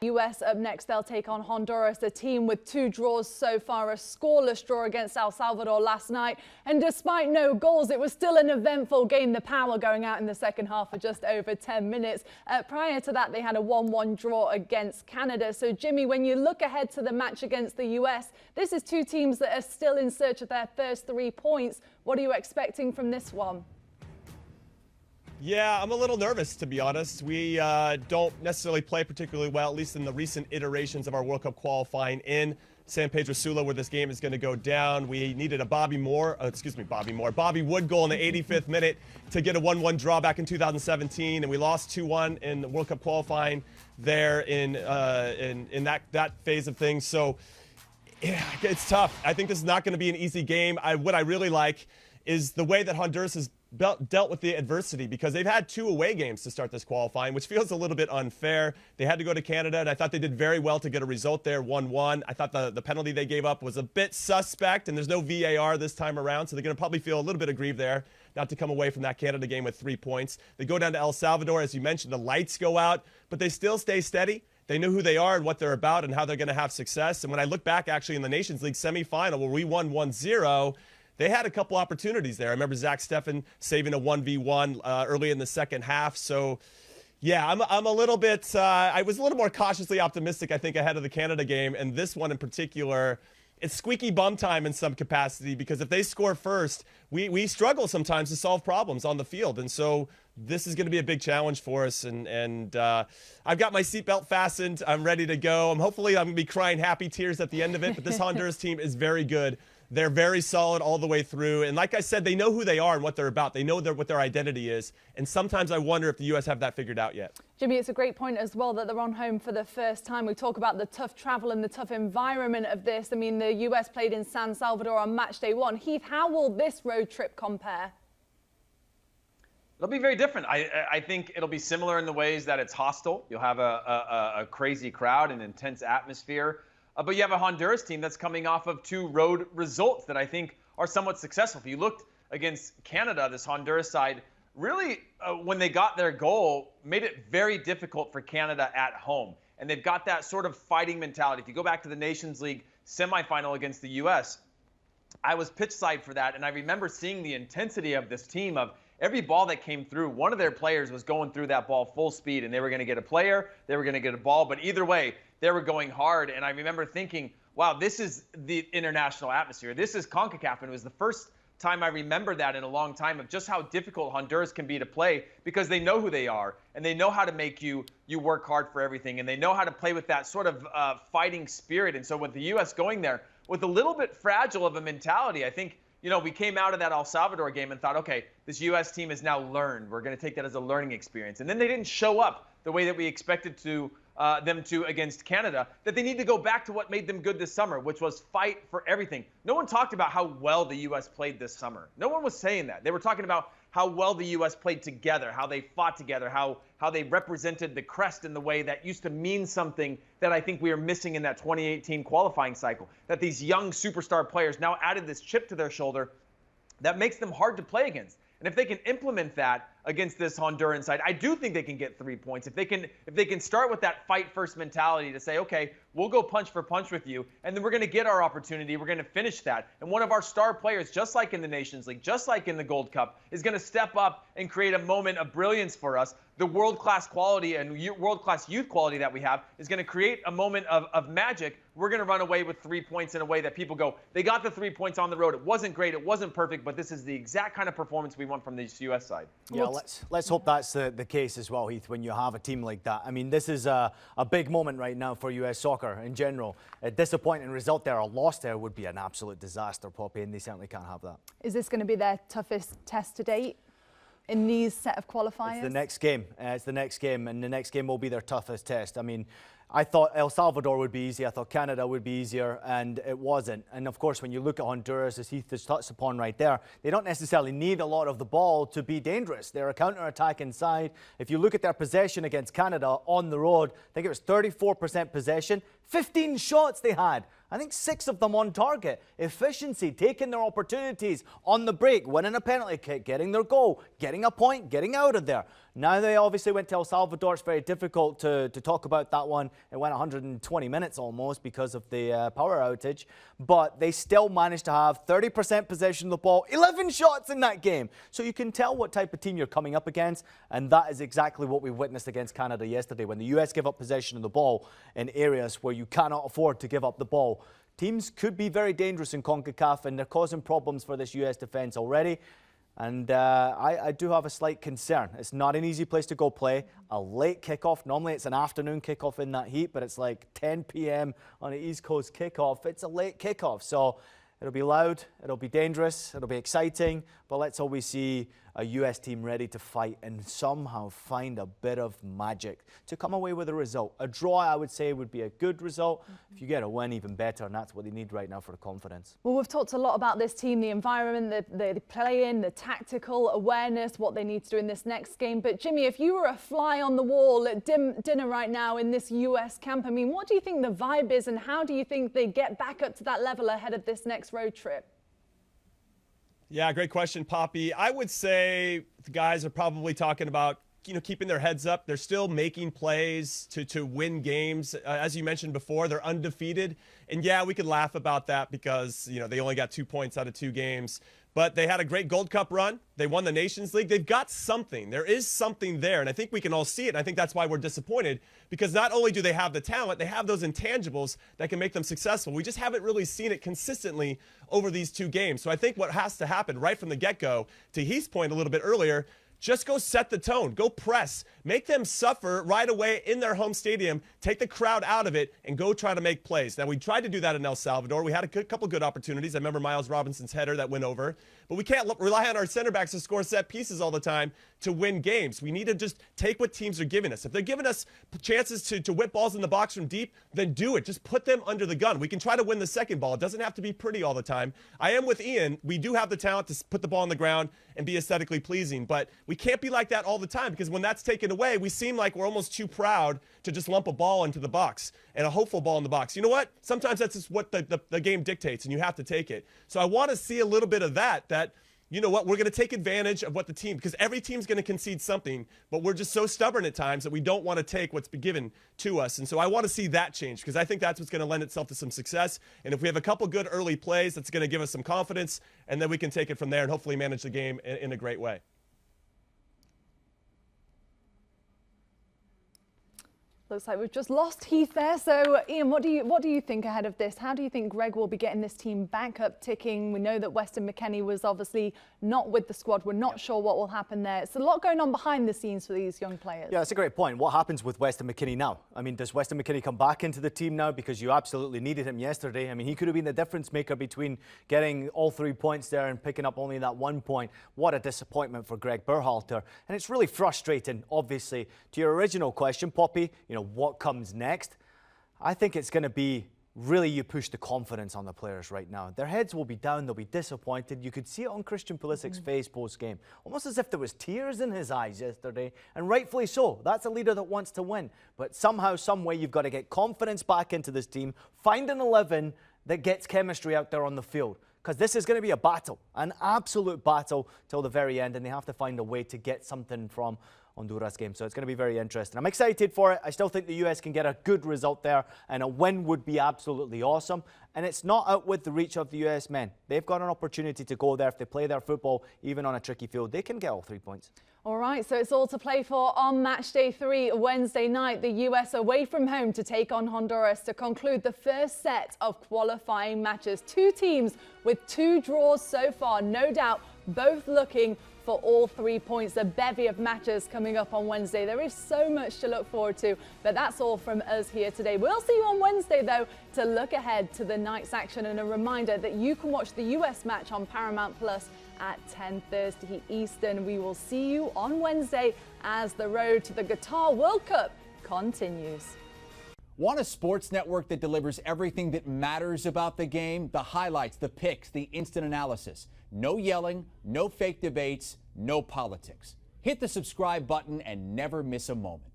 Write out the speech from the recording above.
US up next, they'll take on Honduras, a team with 2 draws so far, a scoreless draw against El Salvador last night. And despite no goals, it was still an eventful game. The power going out in the second half for just over 10 minutes. Prior to that, they had a 1-1 draw against Canada. So, Jimmy, when you look ahead to the match against the US, this is 2 teams that are still in search of their first 3 points. What are you expecting from this one? Yeah, I'm a little nervous, to be honest. We don't necessarily play particularly well, at least in the recent iterations of our World Cup qualifying in San Pedro Sula, where this game is going to go down. We needed a Bobby Wood goal in the 85th minute to get a 1-1 draw back in 2017, and we lost 2-1 in the World Cup qualifying there in that phase of things. So, yeah, it's tough. I think this is not going to be an easy game. What I really like is the way that Honduras has dealt with the adversity, because they've had 2 away games to start this qualifying, which feels a little bit unfair. They had to go to Canada, and I thought they did very well to get a result there, 1-1. I thought the penalty they gave up was a bit suspect, and there's no VAR this time around, so they're going to probably feel a little bit aggrieved there not to come away from that Canada game with 3 points. They go down to El Salvador. As you mentioned, the lights go out, but they still stay steady. They know who they are and what they're about and how they're going to have success. And when I look back, actually, in the Nations League semifinal, where we won 1-0, they had a couple opportunities there. I remember Zach Steffen saving a 1v1 early in the second half. So, yeah, I'm a little bit I was a little more cautiously optimistic, I think, ahead of the Canada game. And this one in particular, it's squeaky bum time in some capacity, because if they score first, we struggle sometimes to solve problems on the field. And so this is going to be a big challenge for us. And I've got my seatbelt fastened. I'm ready to go. Hopefully I'm going to be crying happy tears at the end of it. But this Honduras team is very good. They're very solid all the way through. And like I said, they know who they are and what they're about. They know what their identity is. And sometimes I wonder if the U.S. have that figured out yet. Jimmy, it's a great point as well that they're on home for the first time. We talk about the tough travel and the tough environment of this. I mean, the U.S. played in San Salvador on match day 1. Heath, how will this road trip compare? It'll be very different. I think it'll be similar in the ways that it's hostile. You'll have a crazy crowd, an intense atmosphere. But you have a Honduras team that's coming off of 2 road results that I think are somewhat successful. If you looked against Canada, this Honduras side really, when they got their goal, made it very difficult for Canada at home. And they've got that sort of fighting mentality. If you go back to the Nations League semifinal against the U.S., I was pitch side for that, and I remember seeing the intensity of this team. Of every ball that came through, one of their players was going through that ball full speed, and they were going to get a player, they were going to get a ball, but either way, they were going hard. And I remember thinking, wow, this is the international atmosphere. This is CONCACAF, and it was the first time I remember that in a long time, of just how difficult Honduras can be to play, because they know who they are, and they know how to make you work hard for everything, and they know how to play with that sort of fighting spirit. And so with the U.S. going there with a little bit fragile of a mentality, I think, we came out of that El Salvador game and thought, okay, this U.S. team has now learned. We're going to take that as a learning experience. And then they didn't show up the way that we expected them to against Canada, that they need to go back to what made them good this summer, which was fight for everything. No one talked about how well the U.S. played this summer. No one was saying that. They were talking about how well the U.S. played together, how they fought together, how they represented the crest in the way that used to mean something that I think we are missing in that 2018 qualifying cycle, that these young superstar players now added this chip to their shoulder that makes them hard to play against. And if they can implement that against this Honduran side, I do think they can get 3 points. If they can start with that fight first mentality to say, okay, we'll go punch for punch with you, and then we're going to get our opportunity. We're going to finish that. And one of our star players, just like in the Nations League, just like in the Gold Cup, is going to step up and create a moment of brilliance for us. The world-class quality and world-class youth quality that we have is going to create a moment of magic. We're going to run away with 3 points in a way that people go, they got the 3 points on the road. It wasn't great. It wasn't perfect, but this is the exact kind of performance we want from this U.S. side. Yeah, let's hope that's the case as well, Heath, when you have a team like that. I mean, this is a big moment right now for U.S. soccer in general. A disappointing result there, a loss there, would be an absolute disaster, Poppy, and they certainly can't have that. Is this going to be their toughest test to date in these set of qualifiers? It's the next game. It's the next game, and the next game will be their toughest test. I mean, I thought El Salvador would be easy. I thought Canada would be easier, and it wasn't. And of course, when you look at Honduras, as Heath has touched upon right there, they don't necessarily need a lot of the ball to be dangerous. They're a counter-attacking side. If you look at their possession against Canada on the road, I think it was 34% possession, 15 shots they had. I think 6 of them on target. Efficiency, taking their opportunities on the break, winning a penalty kick, getting their goal, getting a point, getting out of there. Now they obviously went to El Salvador. It's very difficult to talk about that one. It went 120 minutes almost because of the power outage. But they still managed to have 30% possession of the ball, 11 shots in that game. So you can tell what type of team you're coming up against. And that is exactly what we witnessed against Canada yesterday. When the US give up possession of the ball in areas where you cannot afford to give up the ball, teams could be very dangerous in CONCACAF, and they're causing problems for this US defense already. And I do have a slight concern. It's not an easy place to go play. A late kickoff. Normally it's an afternoon kickoff in that heat, but it's like 10 p.m. on an East Coast kickoff. It's a late kickoff. So it'll be loud, it'll be dangerous, it'll be exciting, but let's always see a US team ready to fight and somehow find a bit of magic to come away with a result. A draw, I would say, would be a good result. If you get a win, even better, and that's what they need right now for the confidence. Well, we've talked a lot about this team, the environment that they play in, the tactical awareness, what they need to do in this next game. But Jimmy, if you were a fly on the wall at dinner right now in this US camp, I mean, what do you think the vibe is, and how do you think they get back up to that level ahead of this next road trip? Yeah, great question, Poppy. I would say the guys are probably talking about, keeping their heads up. They're still making plays to win games. As you mentioned before, they're undefeated. And yeah, we could laugh about that because, they only got 2 points out of 2 games. But they had a great Gold Cup run. They won the Nations League. They've got something. There is something there. And I think we can all see it. And I think that's why we're disappointed, because not only do they have the talent, they have those intangibles that can make them successful. We just haven't really seen it consistently over these 2 games. So I think what has to happen right from the get-go, to Heath's point a little bit earlier, just go set the tone. Go press. Make them suffer right away in their home stadium. Take the crowd out of it and go try to make plays. Now, we tried to do that in El Salvador. We had a couple good opportunities. I remember Miles Robinson's header that went over. But we can't rely on our center backs to score set pieces all the time to win games. We need to just take what teams are giving us. If they're giving us chances to whip balls in the box from deep, then do it. Just put them under the gun. We can try to win the second ball. It doesn't have to be pretty all the time. I am with Ian. We do have the talent to put the ball on the ground and be aesthetically pleasing. But we can't be like that all the time, because when that's taken away, we seem like we're almost too proud to just lump a ball into the box, and a hopeful ball in the box. You know what? Sometimes that's just what the game dictates, and you have to take it. So I want to see a little bit of that, you know what, we're going to take advantage of what the team, because every team's going to concede something, but we're just so stubborn at times that we don't want to take what's been given to us. And so I want to see that change, because I think that's what's going to lend itself to some success. And if we have a couple good early plays, that's going to give us some confidence, and then we can take it from there and hopefully manage the game in a great way. Looks like we've just lost Heath there. So, Ian, what do you think ahead of this? How do you think Greg will be getting this team back up ticking? We know that Weston McKennie was obviously not with the squad. We're not sure what will happen there. It's a lot going on behind the scenes for these young players. Yeah, it's a great point. What happens with Weston McKennie now? I mean, does Weston McKennie come back into the team now? Because you absolutely needed him yesterday. I mean, he could have been the difference maker between getting all 3 points there and picking up only that 1 point. What a disappointment for Greg Berhalter. And it's really frustrating, obviously. To your original question, Poppy, what comes next? I think it's going to be really you push the confidence on the players right now. Their heads will be down, they'll be disappointed. You could see it on Christian Pulisic's face post-game, almost as if there was tears in his eyes yesterday, and rightfully so. That's a leader that wants to win. But somehow, some way, you've got to get confidence back into this team, find an 11 that gets chemistry out there on the field. Because this is going to be a battle, an absolute battle till the very end, and they have to find a way to get something from Honduras game. So it's going to be very interesting. I'm excited for it. I still think the US can get a good result there, and a win would be absolutely awesome. And it's not out with the reach of the US men. They've got an opportunity to go there. If they play their football, even on a tricky field, they can get all 3 points. All right, so it's all to play for on match day 3 Wednesday night. The US away from home to take on Honduras to conclude the first set of qualifying matches. 2 teams with 2 draws so far, no doubt both looking for all 3 points. A bevy of matches coming up on Wednesday. There is so much to look forward to, but that's all from us here today. We'll see you on Wednesday, though, to look ahead to the night's action, and a reminder that you can watch the US match on Paramount Plus at 10:30 Eastern. We will see you on Wednesday as the road to the Qatar World Cup continues. Want a sports network that delivers everything that matters about the game? The highlights, the picks, the instant analysis. No yelling, no fake debates, no politics. Hit the subscribe button and never miss a moment.